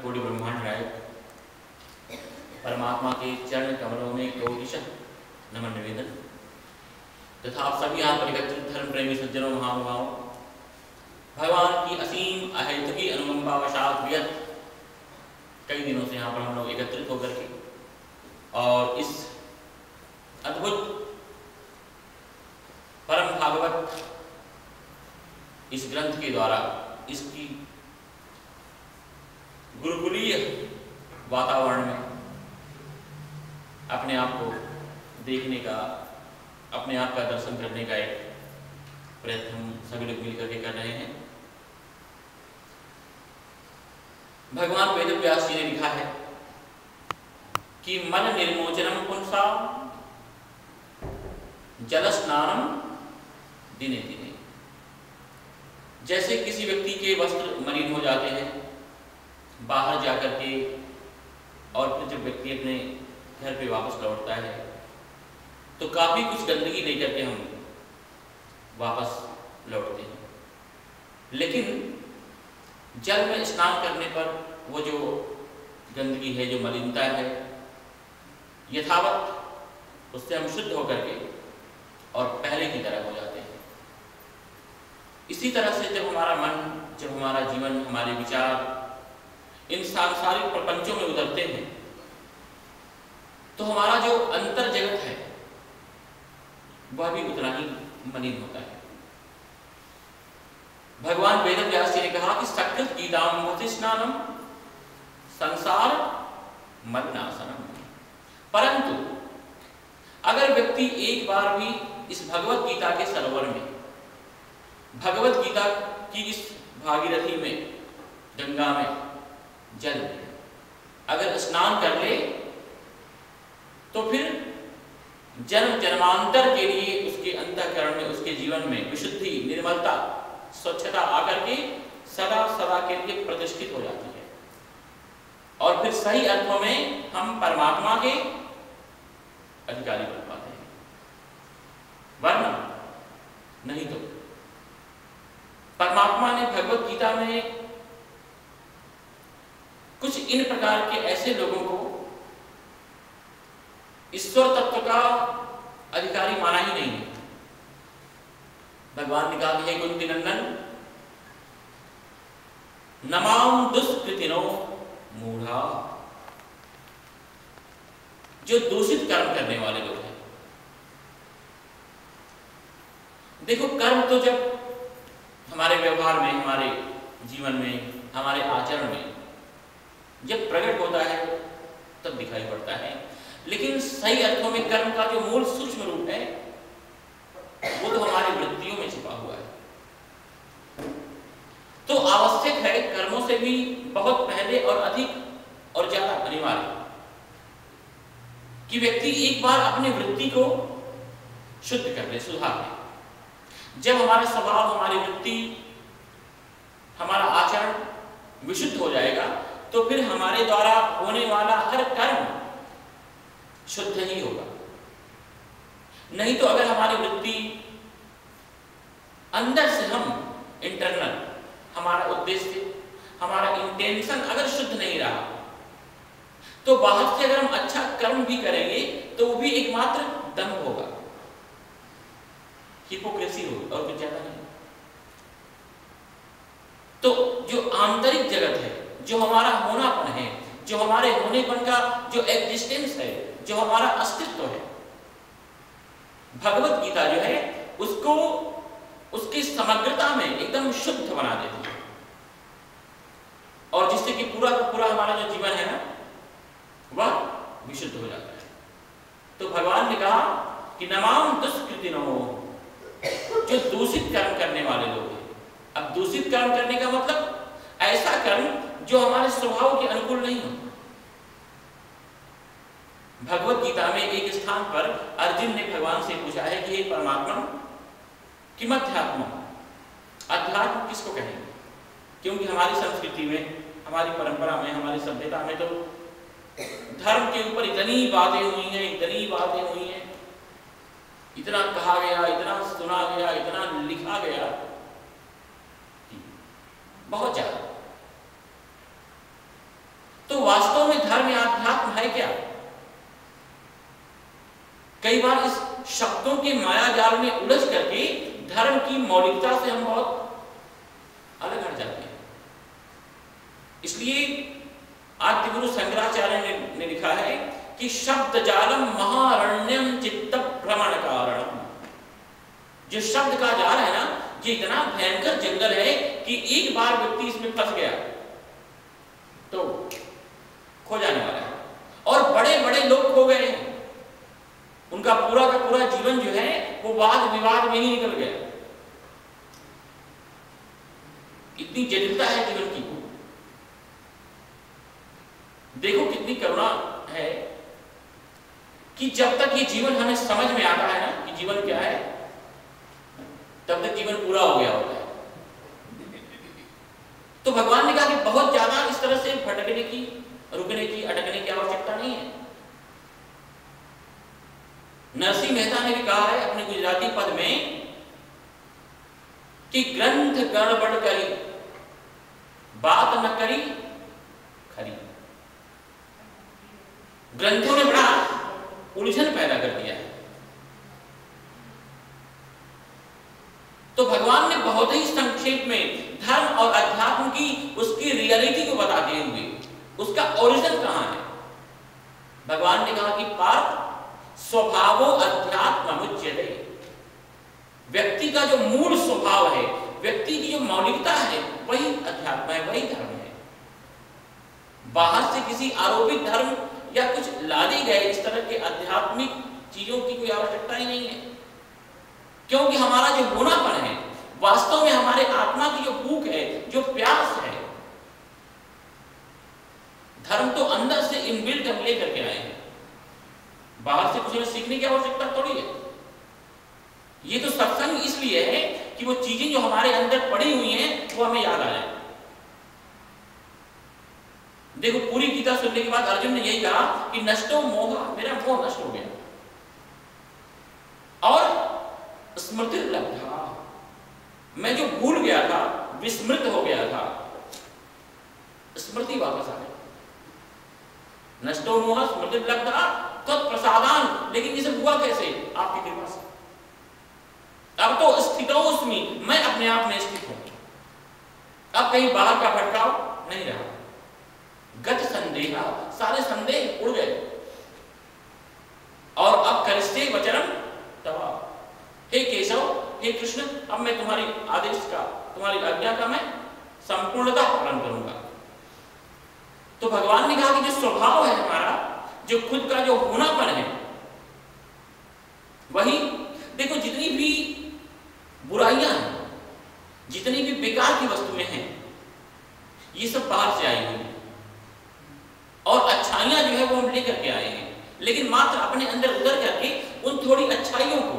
कोटि ब्रह्मांड नायक परमात्मा के चरण कमलों में कोटिशः नमन निवेदन तथा आप सभी यहाँ पर एकत्रित धर्म प्रेमी सज्जनों महानुभावों, भगवान की असीम अहेतुकी अनुकंपावशात वियत कई दिनों से यहाँ पर हम लोग एकत्रित होकर के और इस अद्भुत परम भागवत इस ग्रंथ के द्वारा इसकी गुरुकुलीय वातावरण में अपने आप को देखने का, अपने आप का दर्शन करने का एक प्रयत्न हम सभी लोग मिलकर के कर रहे हैं। भगवान वेदव्यास जी ने लिखा है कि मन निर्मोचनम पुंसा जल स्नानम दिने दिने। जैसे किसी व्यक्ति के वस्त्र मलिन हो जाते हैं बाहर जाकर के और फिर जब व्यक्ति अपने घर पे वापस लौटता है तो काफी कुछ गंदगी लेकर के हम वापस लौटते हैं, लेकिन जल में स्नान करने पर वो जो गंदगी है, जो मलिनता है, यथावत उससे हम शुद्ध होकर के और पहले की तरह हो जाते हैं। इसी तरह से जब हमारा मन, जब हमारा जीवन, हमारे विचार इन सांसारिक प्रपंचों में उतरते हैं तो हमारा जो अंतर जगत है वह भी उतना ही मलिन होता है। भगवान वेदव्यास जी ने कहा कि सकृत गीताम स्नानम संसार मलिनाशनम। परंतु अगर व्यक्ति एक बार भी इस भगवत गीता के सरोवर में, भगवत गीता की इस भागीरथी में, गंगा में, जल में अगर स्नान कर ले तो फिर जन्म जन्मांतर के लिए उसके अंतःकरण में, उसके जीवन में विशुद्धि, निर्मलता, स्वच्छता आकर के सदा सदा के लिए प्रतिष्ठित हो जाती है और फिर सही अर्थों में हम परमात्मा के अधिकारी बन पाते हैं। वरना नहीं तो परमात्मा ने भगवत गीता में कुछ इन प्रकार के ऐसे लोगों को ईश्वर तत्व का अधिकारी माना ही नहीं है। भगवान ने कहा कि हे कुंती नंदन नमाम दुष्कृतिनो मूढ़ा। जो दूषित कर्म करने वाले लोग हैं, देखो कर्म तो जब हमारे व्यवहार में, हमारे जीवन में, हमारे आचरण में जब प्रकट होता है तब दिखाई पड़ता है, लेकिन सही अर्थों में कर्म का जो मूल सूक्ष्म रूप है वो तो हमारी वृत्तियों में छिपा हुआ है। तो आवश्यक है कर्मों से भी बहुत पहले और अधिक और ज्यादा अनिवार्य कि व्यक्ति एक बार अपनी वृत्ति को शुद्ध कर ले, सुधार ले। जब हमारा स्वभाव, हमारी वृत्ति, हमारा आचरण विशुद्ध हो जाएगा तो फिर हमारे द्वारा होने वाला हर कर्म शुद्ध ही होगा। नहीं तो अगर हमारी वृत्ति अंदर से, हम इंटरनल, हमारा उद्देश्य, हमारा इंटेंशन अगर शुद्ध नहीं रहा तो बाहर से अगर हम अच्छा कर्म भी करेंगे तो वो भी एकमात्र दंभ होगा, हिपोक्रेसी होगी और कुछ ज्यादा नहीं। तो जो आंतरिक जगत है, जो हमारा होनापन है, जो हमारे होनेपन का जो एग्जिस्टेंस है, जो हमारा अस्तित्व है, भगवत गीता जो है उसको उसकी समग्रता में एकदम शुद्ध बना देती है और जिससे कि पूरा का पूरा हमारा जो जीवन है ना वह विशुद्ध हो जाता है। तो भगवान ने कहा कि नमाम दुष्कृतिनो, जो दूषित कर्म करने वाले लोग हैं। अब दूषित कर्म करने का मतलब ऐसा कर्म जो हमारे स्वभाव के अनुकूल नहीं हो। भगवत गीता में एक स्थान पर अर्जुन ने भगवान से पूछा है कि हे परमात्मा किमध्यात्म, अध्यात्म किसको कहेंगे? क्योंकि हमारी संस्कृति में, हमारी परंपरा में, हमारी सभ्यता में तो धर्म के ऊपर इतनी बातें हुई हैं, इतनी बातें हुई हैं, इतना कहा गया, इतना सुना गया, इतना लिखा गया, बहुत ज्यादा। तो वास्तव में धर्म या अध्यात्म है क्या? कई बार इस शब्दों के माया जाल में उलझ करके धर्म की मौलिकता से हम बहुत अलग हट जाते हैं। इसलिए आद्यगुरु शंकराचार्य ने लिखा है कि शब्द जालम महारण्यम चित्त भ्रमण कारणम। जो शब्द का जाल है ना, ये इतना भयंकर जंगल है कि एक बार व्यक्ति इसमें फंस गया तो खो जाने वाला है। और बड़े बड़े लोग खो गए हैं, उनका पूरा का पूरा जीवन जो है वो वाद विवाद में ही निकल गया। इतनी जटिलता है जीवन की। देखो कितनी करुणा है कि जब तक ये जीवन हमें समझ में आता है ना कि जीवन क्या है, तब तक जीवन पूरा हो गया होता है। तो भगवान ने कहा कि बहुत ज्यादा इस तरह से भटकने की, रुकने की, अटकने की आवश्यकता नहीं है। नरसिंह मेहता ने भी कहा है अपने गुजराती पद में कि ग्रंथ गड़बड़ करी, बात न करी खरी। ग्रंथों ने बड़ा उलझन पैदा कर दिया है। तो भगवान ने बहुत ही संक्षेप में धर्म और अध्यात्म की उसकी रियलिटी को बताते हुए उसका ओरिजिन कहां है, भगवान ने कहा कि पार्थ स्वभावो अध्यात्म मुच्यते। व्यक्ति का जो मूल स्वभाव है, व्यक्ति की जो मौलिकता है, वही अध्यात्म है, वही धर्म है। बाहर से किसी आरोपित धर्म या कुछ लादे गए इस तरह के आध्यात्मिक चीजों की कोई आवश्यकता ही नहीं है, क्योंकि हमारा जो होनापन है, वास्तव में हमारे आत्मा की जो भूख है, जो प्यास है, धर्म तो अंदर से इनबिल्ट हम लेकर के आए हैं। बाहर से कुछ हमें सीखने की आवश्यकता थोड़ी है। ये तो सत्संग इसलिए है कि वो चीजें जो हमारे अंदर पड़ी हुई हैं वो हमें याद आ जाए। देखो पूरी गीता सुनने के बाद अर्जुन ने यही कहा कि नष्टो मोह, मेरा मोह नष्ट हो गया और स्मृति लब्धा, मैं जो भूल गया था, विस्मृत हो गया था, स्मृति वापस आ गई। नष्टो मोह स्मृति लब्धा तत्प्रसादान। लेकिन ये सब हुआ कैसे? आपकी कृपा से। अब तो स्थितोस्मि, मैं अपने आप में स्थित हूं। अब कहीं बाहर का भटकाव नहीं रहा। गत संदेह, सारे संदेह उड़ गए। और अब करिष्ये वचनम तवा, हे केशव, हे कृष्ण, अब मैं तुम्हारी आदेश का, तुम्हारी आज्ञा का मैं संपूर्णतः पालन करूंगा। तो भगवान ने कहा कि जो स्वभाव है हमारा, जो खुद का जो होनापन है, वही देखो जितनी भी बुराइयां हैं, जितनी भी बेकार की वस्तुएं हैं, ये सब बाहर से आई हुई हैं। और अच्छाइयां जो है वो हम लेकर के आए हैं, लेकिन मात्र अपने अंदर उतर करके उन थोड़ी अच्छाइयों को,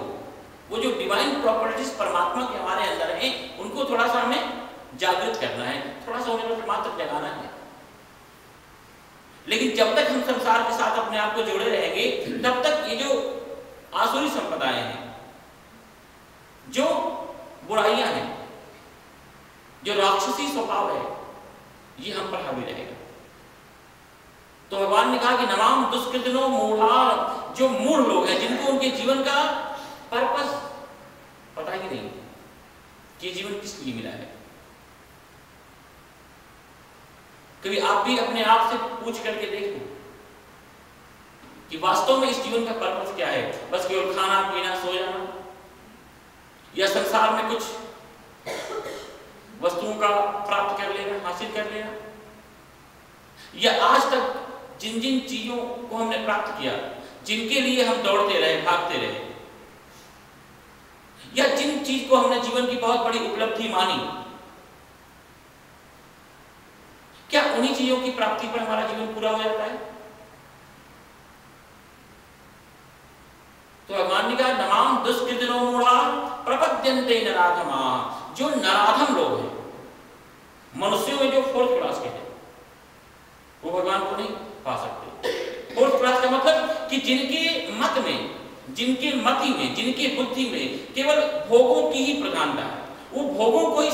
वो जो डिवाइन प्रॉपर्टीज परमात्मा के हमारे अंदर हैं, उनको थोड़ा सा हमें जागृत करना है, थोड़ा सा उन्हें मात्र जगाना है। लेकिन जब तक हम संसार के साथ अपने आप को जोड़े रहेंगे, तब तक ये जो आसुरी संपदाएं हैं, जो बुराइयां हैं, जो राक्षसी स्वभाव है, ये हम पर हावी रहेगा। तो भगवान ने कहा कि नमाम दुष्कृतनो मूढ़ा, जो मूढ़ लोग हैं, जिनको उनके जीवन का पर्पस पता ही नहीं कि जीवन किस लिए मिला है। कभी आप भी अपने आप से पूछ करके देख लो कि वास्तव में इस जीवन का पर्पस क्या है? बस केवल खाना पीना सो जाना, या संसार में कुछ वस्तुओं का प्राप्त कर लेना, हासिल कर लेना, या आज तक जिन जिन चीजों को हमने प्राप्त किया, जिनके लिए हम दौड़ते रहे, भागते रहे, या जिन चीज को हमने जीवन की बहुत बड़ी उपलब्धि मानी, क्या उन्हीं चीजों की प्राप्ति पर हमारा जीवन पूरा हो जाता है? तो भगवान ने कहा नमाम दुष्कृतिनो मूढ़ा प्रपद्यन्ते नराधमा, जो नराधम लोग हैं, मनुष्यों में जो फोर्थ क्लास के हैं, वो भगवान को नहीं पा सकते। फोर्थ क्लास का मतलब कि जिनके मत में, जिनके मति में, जिनकी बुद्धि में केवल भोगों की ही प्रधानता है, वो भोगों को ही